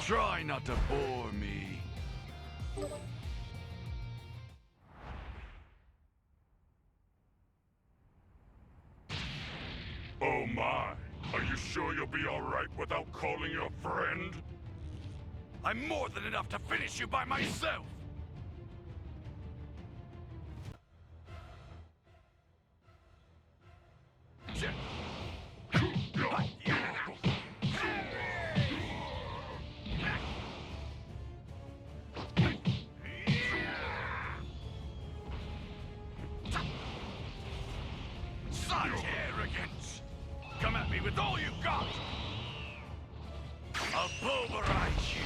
Try not to bore me. Oh my! Are you sure you'll be alright without calling your friend? I'm more than enough to finish you by myself! Such arrogance! Come at me with all you got! I'll pulverize you!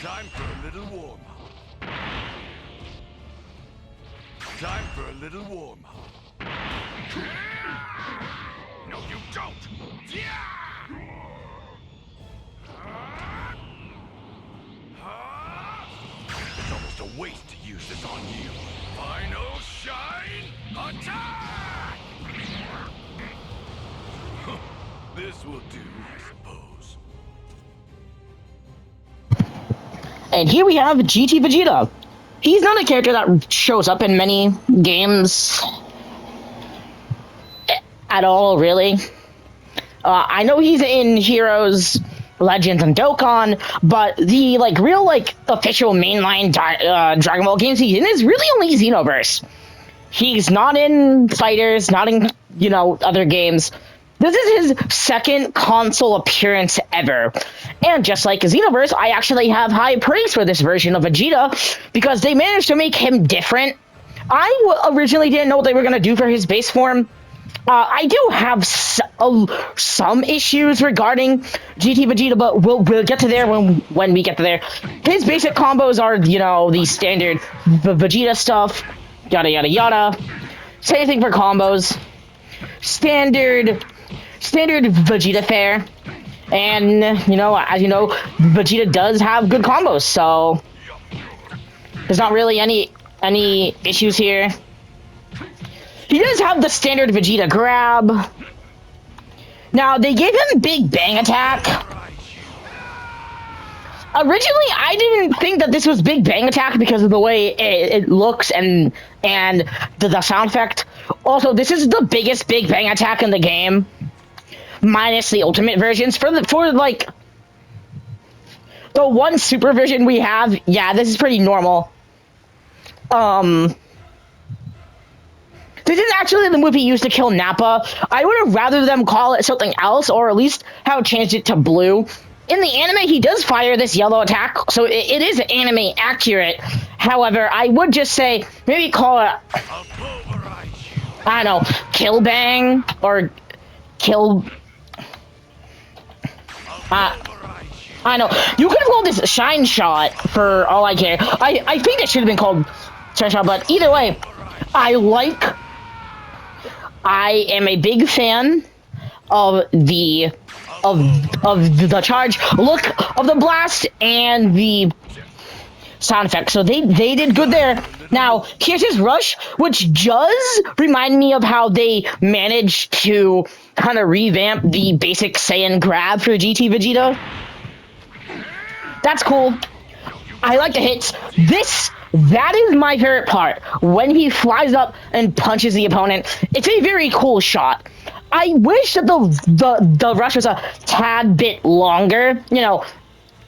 Time for a little warm-up. Time for a little warm-up. No, you don't! It's almost a waste to use this on you. Final shine attack! This will do, I suppose. And here we have GT Vegeta. He's not a character that shows up in many games at all, really. I know he's in Heroes, Legends, and Dokkan, but the real official mainline Dragon Ball games he's in is really only Xenoverse. He's not in Fighters, not in other games. This is his second console appearance ever. And just like Xenoverse, I actually have high praise for this version of Vegeta because they managed to make him different. I originally didn't know what they were going to do for his base form. I do have some issues regarding GT Vegeta, but we'll get to there when we get to there. His basic combos are, the standard Vegeta stuff, yada yada yada. Same thing for combos. Standard Vegeta fare. And, as you know, Vegeta does have good combos, so there's not really any issues here. He does have the standard Vegeta grab. Now, they gave him Big Bang Attack. Originally, I didn't think that this was Big Bang Attack because of the way it looks and the sound effect. Also, this is the biggest Big Bang Attack in the game, minus the ultimate versions. For the one super version we have, yeah, this is pretty normal. This is actually the move he used to kill Nappa. I would have rather them call it something else, or at least have changed it to blue. In the anime, he does fire this yellow attack, so it is anime accurate. However, I would just say, maybe call it, I don't know, Kill Bang, or Kill... I know. You could have called this Shine Shot, for all I care. I think it should have been called Shine Shot, but either way, I am a big fan of the charge look of the blast and the sound effect. So they did good there. Now, here's his rush, which does remind me of how they managed to kind of revamp the basic Saiyan grab for GT Vegeta. That's cool. I like the hits. That is my favorite part. When he flies up and punches the opponent, it's a very cool shot. I wish that the rush was a tad bit longer.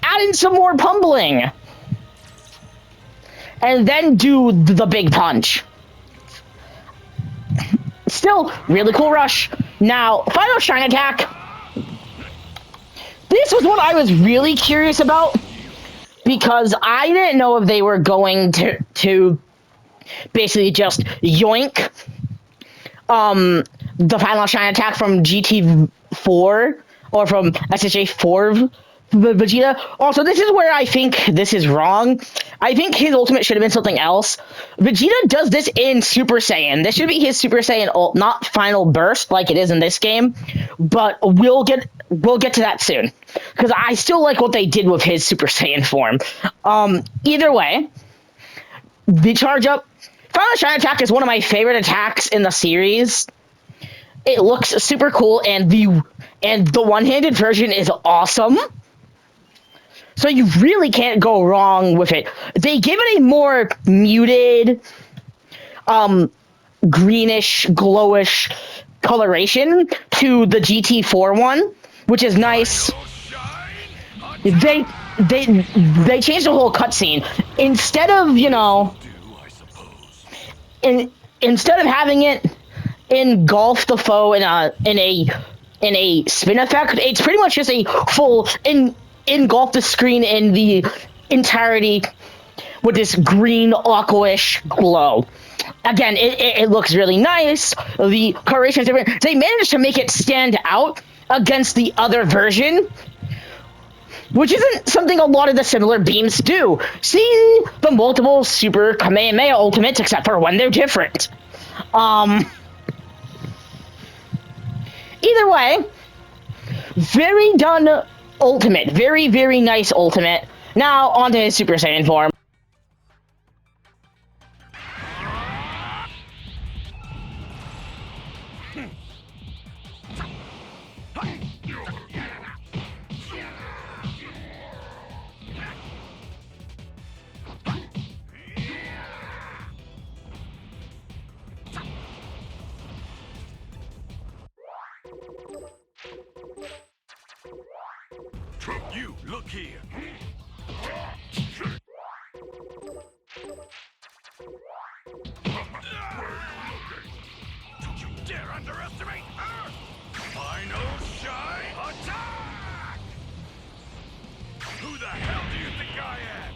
Add in some more pummeling. And then do the big punch. Still, really cool rush. Now, final Shine Attack. This was what I was really curious about, because I didn't know if they were going to basically just yoink the final Shine Attack from GT4 or from SHA4 Vegeta. Also, this is where I think this is wrong. I think his ultimate should have been something else. Vegeta does this in Super Saiyan. This should be his Super Saiyan ult, not Final Burst like it is in this game. But we'll get to that soon, because I still like what they did with his Super Saiyan form. Either way, the charge up Final Shine Attack is one of my favorite attacks in the series. It looks super cool, and and the one-handed version is awesome. So you really can't go wrong with it. They give it a more muted, greenish, glowish coloration to the GT4 one, which is nice. They changed the whole cutscene. Instead of, instead of having it engulf the foe in a spin effect, it's pretty much just a full engulf the screen in the entirety with this green aquish glow. Again, it looks really nice. The coloration is different. They managed to make it stand out against the other version, which isn't something a lot of the similar beams do. See the multiple Super Kamehameha ultimates, except for when they're different. Either way, very done ultimate. Very, very nice ultimate. Now, onto his Super Saiyan form. You, look here. Don't you dare underestimate her! Final shine attack! Who the hell do you think I am?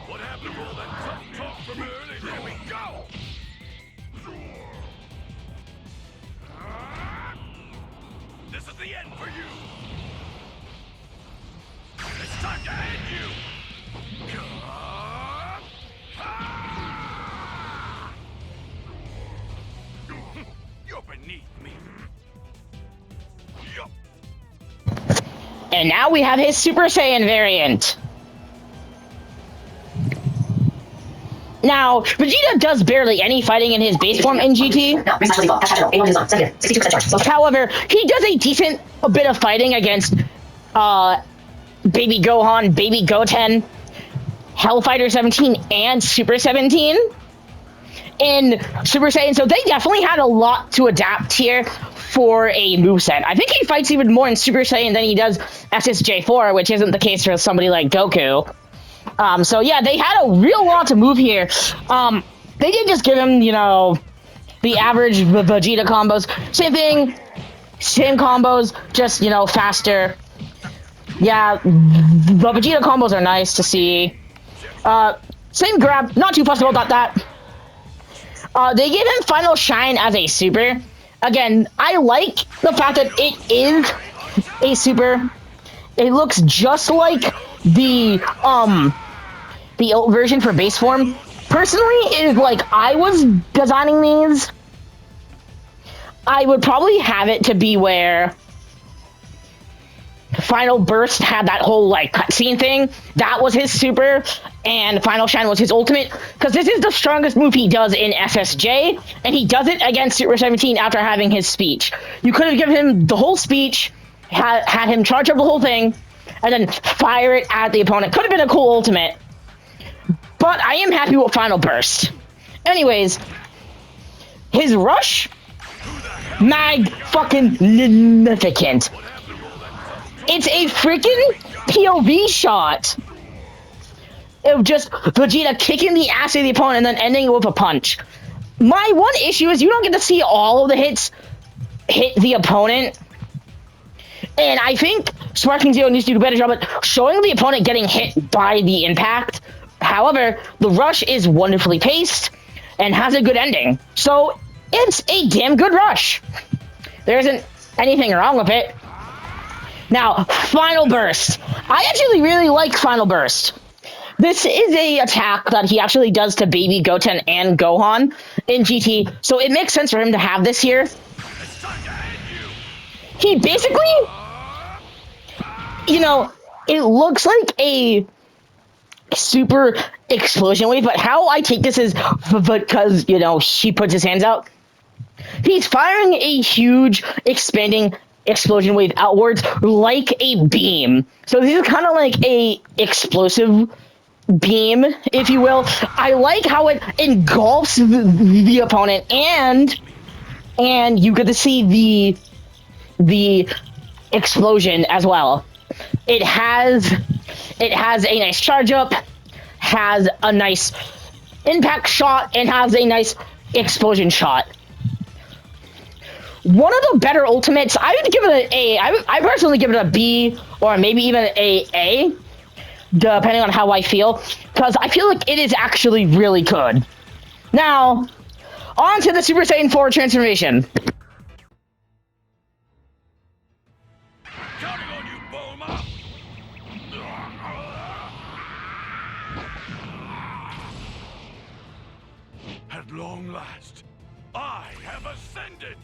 What happened to all that tough talk from earlier? Here we go! This is the end for you! It's time to end you! You're beneath me. Yup. And now we have his Super Saiyan variant. Now, Vegeta does barely any fighting in his base form in GT. However, he does a bit of fighting against Baby Gohan, Baby Goten, Hellfighter 17, and Super 17 in Super Saiyan. So they definitely had a lot to adapt here for a moveset. I think he fights even more in Super Saiyan than he does SSJ4, which isn't the case for somebody like Goku. So yeah, they had a real lot to move here. They didn't just give him, the average Vegeta combos. Same thing, same combos, just, faster. Yeah, the Vegeta combos are nice to see. Same grab, not too fussed about that. They gave him Final Shine as a super. Again, I like the fact that it is a super. It looks just like the old version for base form. Personally, if I was designing these, I would probably have it to be where Final Burst had that whole cutscene thing. That was his super, and Final Shine was his ultimate, because this is the strongest move he does in SSJ, and he does it against Super 17 after having his speech. You could have given him the whole speech, had him charge up the whole thing, and then fire it at the opponent. Could have been a cool ultimate. But I am happy with Final Burst. Anyways, his rush, magnificent. It's a freaking POV shot of just Vegeta kicking the ass of the opponent and then ending it with a punch. My one issue is you don't get to see all of the hits hit the opponent. And I think Sparking Zero needs to do a better job at showing the opponent getting hit by the impact. However, the rush is wonderfully paced and has a good ending. So it's a damn good rush. There isn't anything wrong with it. Now, Final Burst. I actually really like Final Burst. This is a attack that he actually does to Baby Goten and Gohan in GT, so it makes sense for him to have this here. He basically, it looks like a super explosion wave, but how I take this is because, he puts his hands out. He's firing a huge, expanding explosion wave outwards like a beam. So this is kind of like a explosive beam, if you will. I like how it engulfs the opponent, and you get to see the explosion as well. It has a nice charge up, has a nice impact shot, and has a nice explosion shot. One of the better ultimates. I would give it an A. I personally give it a B or maybe even A, depending on how I feel, because I feel like it is actually really good. Now, on to the Super Saiyan 4 transformation. Counting on you, Bulma! At long last, I have ascended!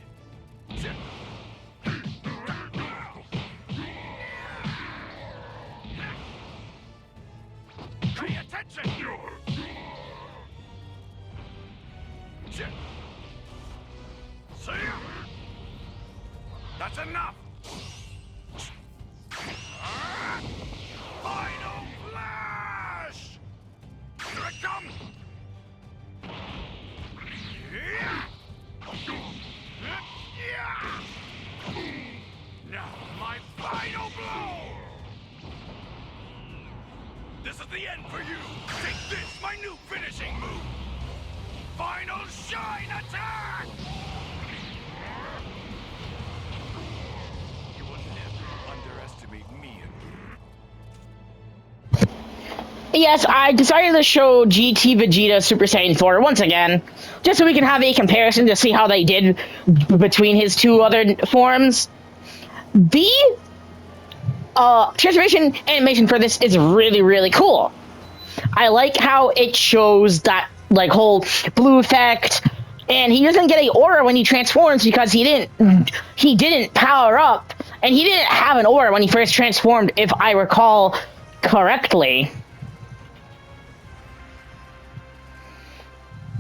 Pay attention! See? That's enough! Final flash! Here it comes! Now, my final blow! This is the end for you! Take this, my new finishing move! Final shine attack! You will never underestimate me again. Yes, I decided to show GT Vegeta Super Saiyan 4 once again, just so we can have a comparison to see how they did between his two other forms. The transformation animation for this is really, really cool. I like how it shows that like whole blue effect, and he doesn't get a aura when he transforms because he didn't power up, and he didn't have an aura when he first transformed, if I recall correctly.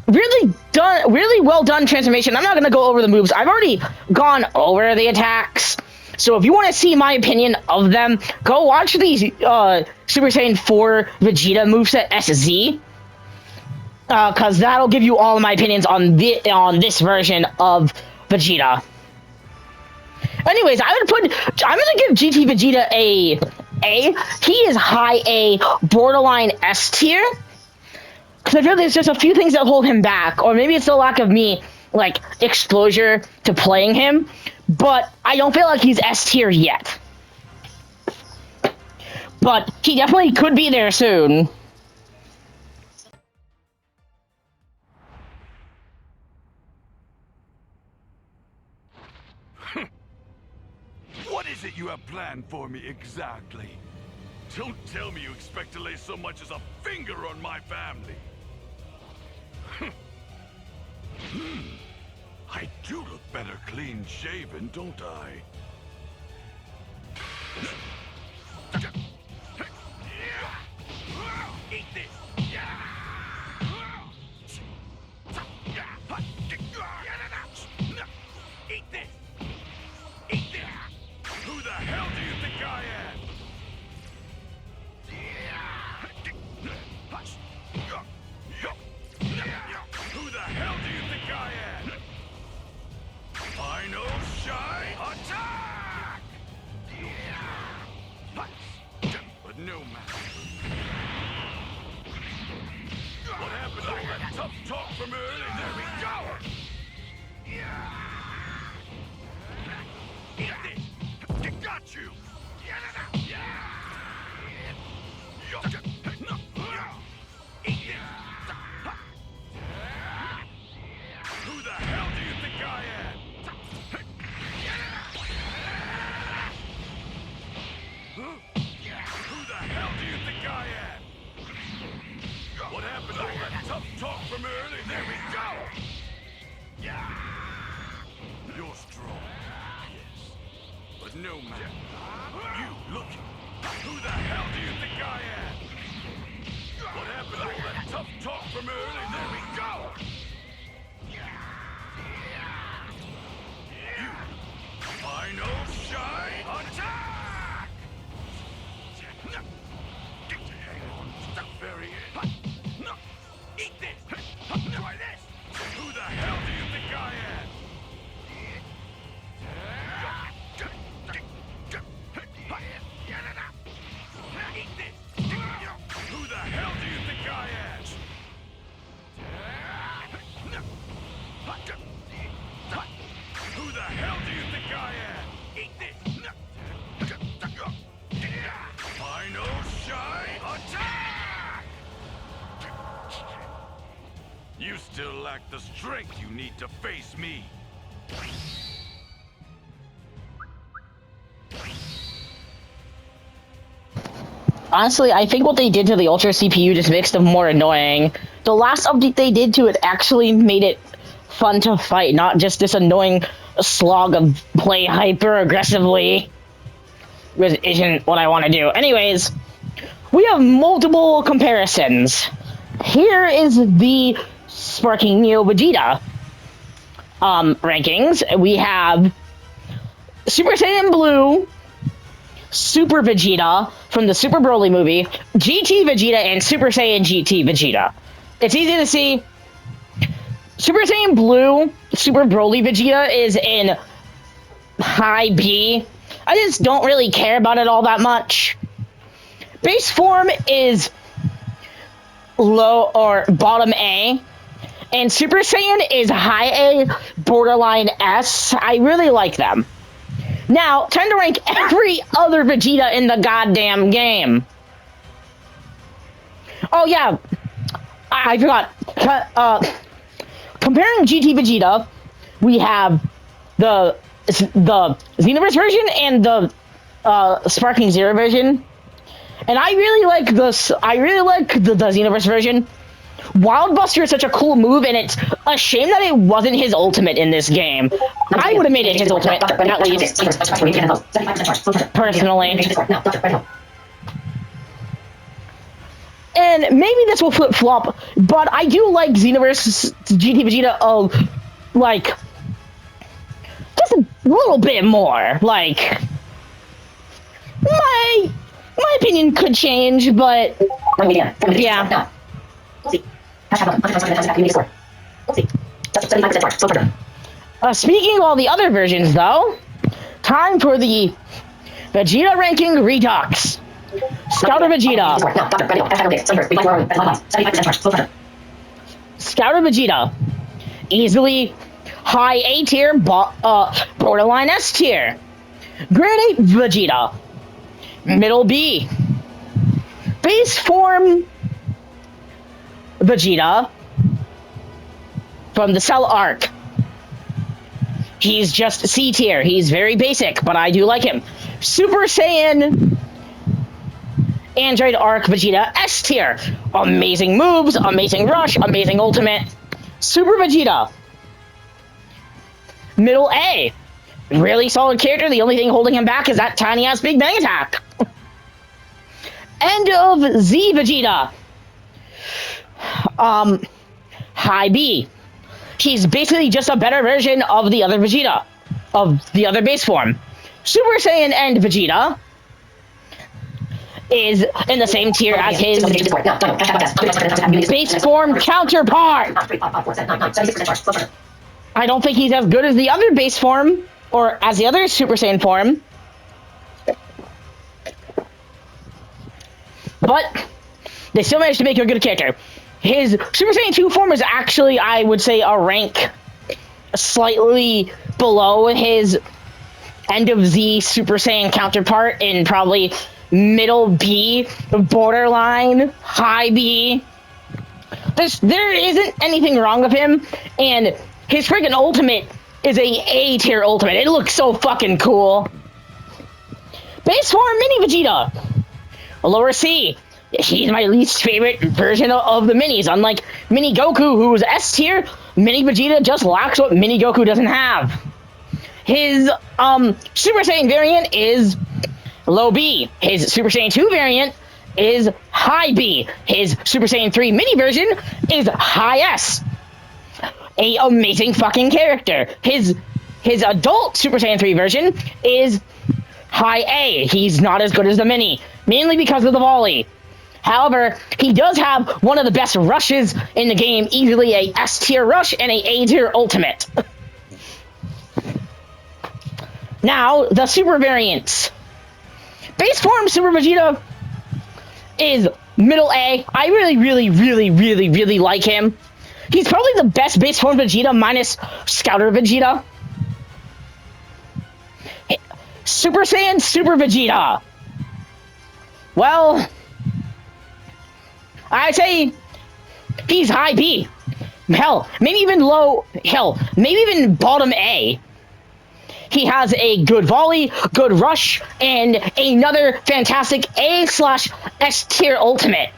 Really well done transformation. I'm not going to go over the moves. I've already gone over the attacks. So if you want to see my opinion of them, go watch these Super Saiyan 4 Vegeta Moveset SZ. Because that'll give you all of my opinions on this version of Vegeta. Anyways, I'm gonna give GT Vegeta a A. He is high A, borderline S tier. Because I feel there's just a few things that hold him back, or maybe it's the lack of me, like, exposure to playing him, but I don't feel like he's S tier yet. But he definitely could be there soon. What is it you have planned for me exactly? Don't tell me you expect to lay so much as a finger on my family. I do look better clean shaven, don't I? Eat this! Eat this! Eat this! Who the hell do you think I am? Who the hell do you think I am? Final shine attack! the strength you need to face me. Honestly, I think what they did to the Ultra CPU just makes them more annoying. The last update they did to it actually made it fun to fight, not just this annoying slog of play hyper aggressively, which isn't what I want to do. Anyways, we have multiple comparisons. Here is the Sparking Neo Vegeta rankings. We have Super Saiyan Blue, Super Vegeta from the Super Broly movie, GT Vegeta, and Super Saiyan GT Vegeta. It's easy to see. Super Saiyan Blue, Super Broly Vegeta is in high B. I just don't really care about it all that much. Base form is low or bottom A. And Super Saiyan is high A, borderline S. I really like them. Now, time to rank every other Vegeta in the goddamn game. Oh yeah, I forgot. Comparing GT Vegeta, we have the Xenoverse version and the Sparking Zero version. And I really like this. I really like the Xenoverse version. Wild Buster is such a cool move, and it's a shame that it wasn't his ultimate in this game. I would have made it his ultimate, at least. Personally. And maybe this will flip-flop, but I do like Xenoverse GT Vegeta, like, just a little bit more. Like, my opinion could change, but, yeah. Speaking of all the other versions, though, time for the Vegeta ranking redux. Scouter Vegeta. Scouter Vegeta. Easily high A tier, borderline S tier. Grade 8 Vegeta. Middle B. Base form Vegeta from the Cell arc. He's just C tier. He's very basic, but I do like him. Super Saiyan Android arc Vegeta S tier. Amazing moves, amazing rush, amazing ultimate. Super Vegeta. Middle A. Really solid character. The only thing holding him back is that tiny ass Big Bang attack. End of Z Vegeta. High B. He's basically just a better version of the other Vegeta, of the other base form. Super Saiyan End Vegeta is in the same tier as his base form counterpart. I don't think he's as good as the other base form, or as the other Super Saiyan form. But they still managed to make him a good character. His Super Saiyan 2 form is actually, I would say, a rank slightly below his End of Z Super Saiyan counterpart in probably middle B, borderline, high B. There isn't anything wrong with him, and his freaking ultimate is a tier ultimate. It looks so fucking cool. Base form Mini Vegeta. A lower C. He's my least favorite version of the minis. Unlike Mini Goku, who's S tier, Mini Vegeta just lacks what Mini Goku doesn't have. His Super Saiyan variant is low B. His Super Saiyan 2 variant is high B. His Super Saiyan 3 mini version is high S. A amazing fucking character. His adult Super Saiyan 3 version is high A. He's not as good as the mini, mainly because of the volley. However, he does have one of the best rushes in the game, easily a S tier rush and a tier ultimate. Now, the super variants. Base form Super Vegeta is middle A. I really like him. He's probably the best base form Vegeta minus Scouter Vegeta. Super Saiyan Super Vegeta. Well, I say he's high B. hell, maybe even maybe even bottom A. He has a good volley, good rush, and another fantastic A/S tier ultimate.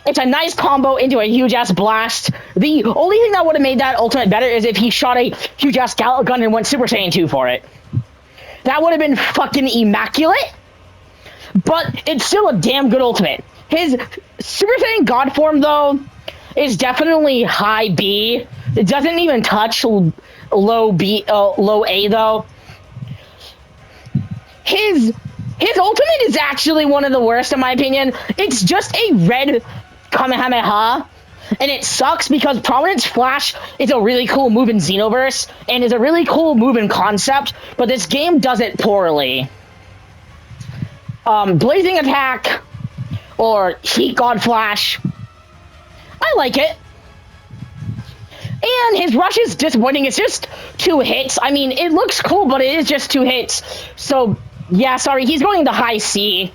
It's a nice combo into a huge-ass blast. The only thing that would have made that ultimate better is if he shot a huge-ass Gallop Gun and went Super Saiyan 2 for it. That would have been fucking immaculate, but it's still a damn good ultimate. His Super Saiyan God form, though, is definitely high B. It doesn't even touch low A, though. His ultimate is actually one of the worst, in my opinion. It's just a red Kamehameha, and it sucks because Prominence Flash is a really cool move in Xenoverse, and is a really cool move in concept, but this game does it poorly. Blazing Attack, or Heat God Flash, I like it. And his rush is disappointing. It's just 2 hits. I mean, it looks cool, but it is just 2 hits. So, yeah, sorry, he's going to high C.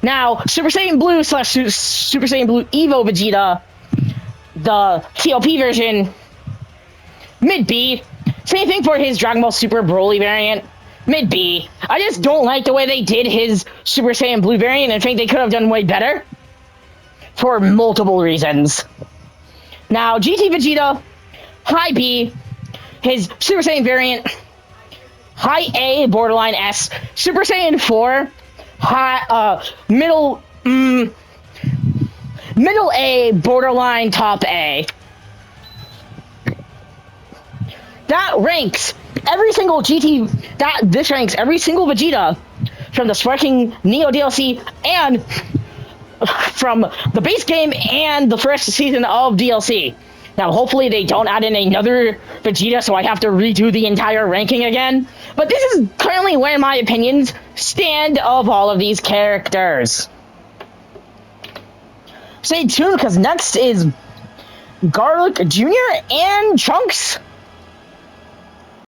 Now, Super Saiyan Blue / Super Saiyan Blue Evo Vegeta, the TLP version, mid B. Same thing for his Dragon Ball Super Broly variant, mid B. I just don't like the way they did his Super Saiyan Blue variant, and I think they could have done way better for multiple reasons. Now, GT Vegeta, high B. His Super Saiyan variant, high A, borderline S. Super Saiyan 4, high, middle A, borderline top A. That ranks every single this ranks every single Vegeta from the Sparking Neo DLC and from the base game and the first season of DLC. Now, hopefully they don't add in another Vegeta, so I have to redo the entire ranking again. But this is currently where my opinions stand of all of these characters. Stay tuned, because next is Garlic Jr. and Trunks